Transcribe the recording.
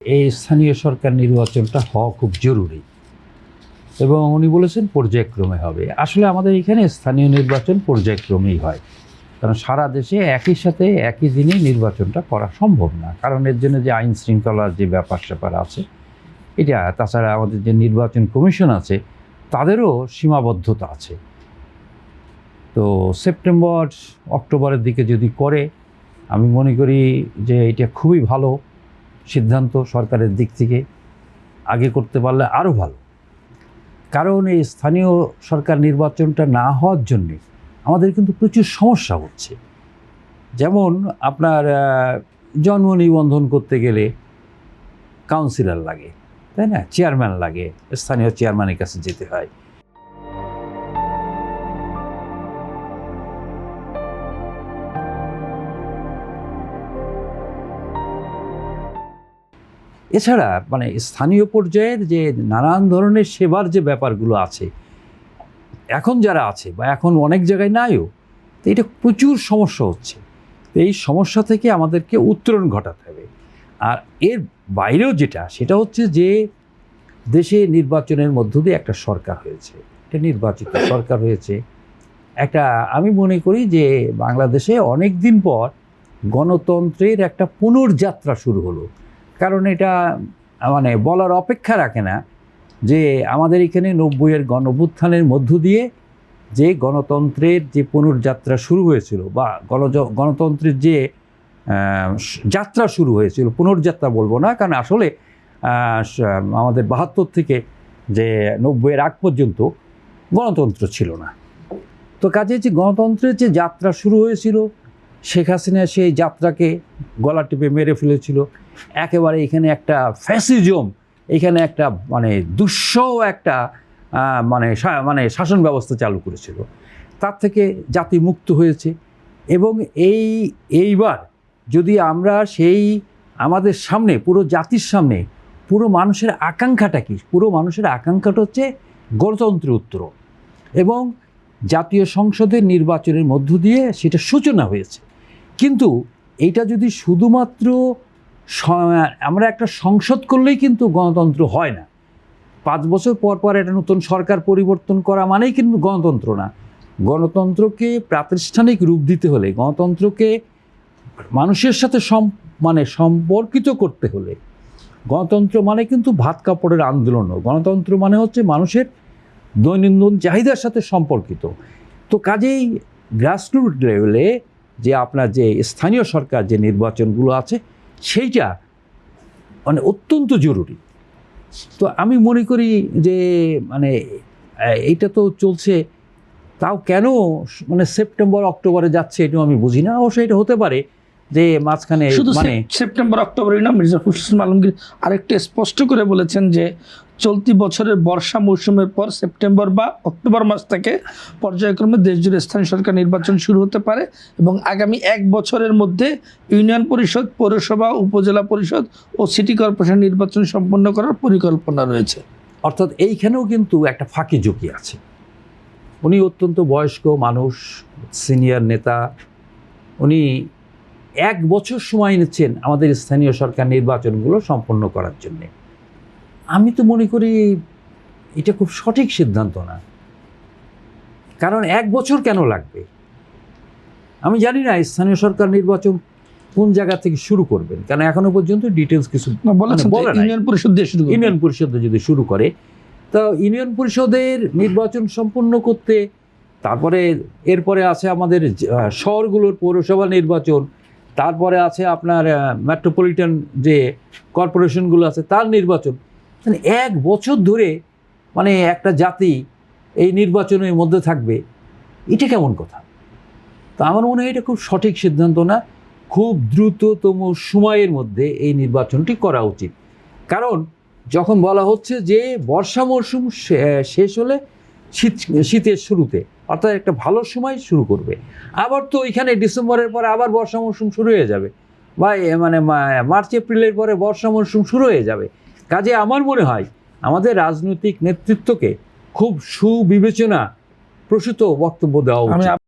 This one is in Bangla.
এই স্থানীয় সরকার নির্বাচনটা হওয়া খুব জরুরি এবং উনি বলেছেন পর্যায়ক্রমে হবে। আসলে আমাদের এখানে স্থানীয় নির্বাচন পর্যায়ক্রমেই হয়, কারণ সারা দেশে একই সাথে একই দিনে নির্বাচনটা করা সম্ভব না, কারণ এর জন্য যে আইন শৃঙ্খলার যে ব্যাপার স্যাপার আছে এটা, তাছাড়া আমাদের যে নির্বাচন কমিশন আছে তাদেরও সীমাবদ্ধতা আছে। তো সেপ্টেম্বর অক্টোবরের দিকে যদি করে, আমি মনে করি যে এটা খুবই ভালো সিদ্ধান্ত সরকারের দিক থেকে, আগে করতে পারলে আরও ভালো। কারণ এই স্থানীয় সরকার নির্বাচনটা না হওয়ার জন্যে আমাদের কিন্তু প্রচুর সমস্যা হচ্ছে। যেমন আপনার জন্ম নিবন্ধন করতে গেলে কাউন্সিলর লাগে, তাই না, চেয়ারম্যান লাগে, স্থানীয় চেয়ারম্যানের কাছে যেতে হয়। এছাড়া মানে স্থানীয় পর্যায়ের যে নানান ধরনের সেবার যে ব্যাপারগুলো আছে, এখন যারা আছে বা এখন অনেক জায়গায় নাইও, তো এটা প্রচুর সমস্যা হচ্ছে। তো এই সমস্যা থেকে আমাদেরকে উত্তরণ ঘটাতে হবে। আর এর বাইরেও যেটা, সেটা হচ্ছে যে দেশে নির্বাচনের মধ্য দিয়ে একটা সরকার হয়েছে, একটা নির্বাচিত সরকার হয়েছে একটা। আমি মনে করি যে বাংলাদেশে অনেক দিন পর গণতন্ত্রের একটা পুনর্যাত্রা শুরু হলো। কারণ এটা মানে বলার অপেক্ষা রাখে না যে আমাদের এখানে 90-এর গণঅভ্যুত্থানের মধ্য দিয়ে যে গণতন্ত্রের যে পুনর্যাত্রা শুরু হয়েছিল, বা গণতন্ত্রের যে যাত্রা শুরু হয়েছিল, পুনর্যাত্রা বলবো না, কারণ আসলে আমাদের 72 থেকে যে 90-এর আগ পর্যন্ত গণতন্ত্র ছিল না। তো কাজে যে গণতন্ত্রের যে যাত্রা শুরু হয়েছিল, শেখ হাসিনা সেই যাত্রাকে গলা টিপে মেরে ফেলেছিল। একেবারে এখানে একটা ফ্যাসিজম, এখানে একটা মানে দুঃসহ একটা মানে শাসন ব্যবস্থা চালু করেছিল। তার থেকে জাতি মুক্ত হয়েছে। এবং এইবার যদি আমরা সেই আমাদের সামনে, পুরো জাতির সামনে, পুরো মানুষের আকাঙ্ক্ষাটা কি, পুরো মানুষের আকাঙ্ক্ষাটা হচ্ছে গণতন্ত্রের উত্তরণ, এবং জাতীয় সংসদের নির্বাচনের মধ্য দিয়ে সেটা সূচনা হয়েছে। কিন্তু এইটা যদি শুধুমাত্র আমরা একটা সংসদ করলেই কিন্তু গণতন্ত্র হয় না। 5 বছর পর পর একটা নতুন সরকার পরিবর্তন করা মানেই কিন্তু গণতন্ত্র না। গণতন্ত্রকে প্রাতিষ্ঠানিক রূপ দিতে হলে, গণতন্ত্রকে মানুষের সাথে সম্পর্কিত করতে হলে, গণতন্ত্র মানে কিন্তু ভাত কাপড়ের আন্দোলনও, গণতন্ত্র মানে হচ্ছে মানুষের দৈনন্দিন চাহিদার সাথে সম্পর্কিত। তো কাজেই গ্রাসরুট লেভেলে যে আপনার যে স্থানীয় সরকার যে নির্বাচনগুলো আছে, সেইটা মানে অত্যন্ত জরুরি। তো আমি মনে করি যে মানে এইটা তো চলছে, তাও কেন মানে সেপ্টেম্বর অক্টোবরে যাচ্ছে এটাও আমি বুঝি না। অবশ্যই এটা হতে পারে যে মাঝখানে মানে সেপ্টেম্বর অক্টোবরই না, মির্জা ফখরুল ইসলাম আলমগীর আরেকটু স্পষ্ট করে বলেছেন যে চলতি বছরের বর্ষা মৌসুমের পর সেপ্টেম্বর বা অক্টোবর মাস থেকে পর্যায়ক্রমে দেশজুড়ে স্থানীয় সরকার নির্বাচন শুরু হতে পারে, এবং আগামী 1 বছরের মধ্যে ইউনিয়ন পরিষদ, পৌরসভা, উপজেলা পরিষদ ও সিটি কর্পোরেশন নির্বাচন সম্পন্ন করার পরিকল্পনা রয়েছে। অর্থাৎ এইখানেও কিন্তু একটা ফাঁকি ঝুঁকি আছে। উনি অত্যন্ত বয়স্ক মানুষ, সিনিয়র নেতা, উনি 1 বছর সময় নিচ্ছেন আমাদের স্থানীয় সরকার নির্বাচনগুলো সম্পন্ন করার জন্যে। আমি তো মনে করি এটা খুব সঠিক সিদ্ধান্ত না। কারণ 1 বছর কেন লাগবে? আমি জানি না স্থানীয় সরকার নির্বাচন কোন জায়গা থেকে শুরু করবেন, কারণ এখনো পর্যন্ত ডিটেলস কিছু বলে না। ইউনিয়ন পরিষদ দিয়ে শুরু, ইউনিয়ন পরিষদ যদি শুরু করে, তো ইউনিয়ন পরিষদের নির্বাচন সম্পন্ন করতে তারপরে এরপরে আছে আমাদের শহরগুলোর পৌরসভা নির্বাচন, তারপরে আছে আপনার মেট্রোপলিটন যে কর্পোরেশনগুলো আছে তার নির্বাচন। মানে 1 বছর ধরে মানে একটা জাতি এই নির্বাচনের মধ্যে থাকবে, এটা কেমন কথা? তো আমার মনে হয় এটা খুব সঠিক সিদ্ধান্ত না। খুব দ্রুততম সময়ের মধ্যে এই নির্বাচনটি করা উচিত। কারণ যখন বলা হচ্ছে যে বর্ষা মরশুম শেষ হলে শীতের শুরুতে, অর্থাৎ একটা ভালো সময় শুরু করবে, আবার তো এখানে ডিসেম্বরের পরে আবার বর্ষা মরশুম শুরু হয়ে যাবে, বা মানে মার্চ এপ্রিলের পরে বর্ষা মরশুম শুরু হয়ে যাবে। কাজে আমার মনে হয় আমাদের রাজনৈতিক নেতৃত্বকে খুব সুবিবেচনা প্রসূত বক্তব্য দেওয়া উচিত।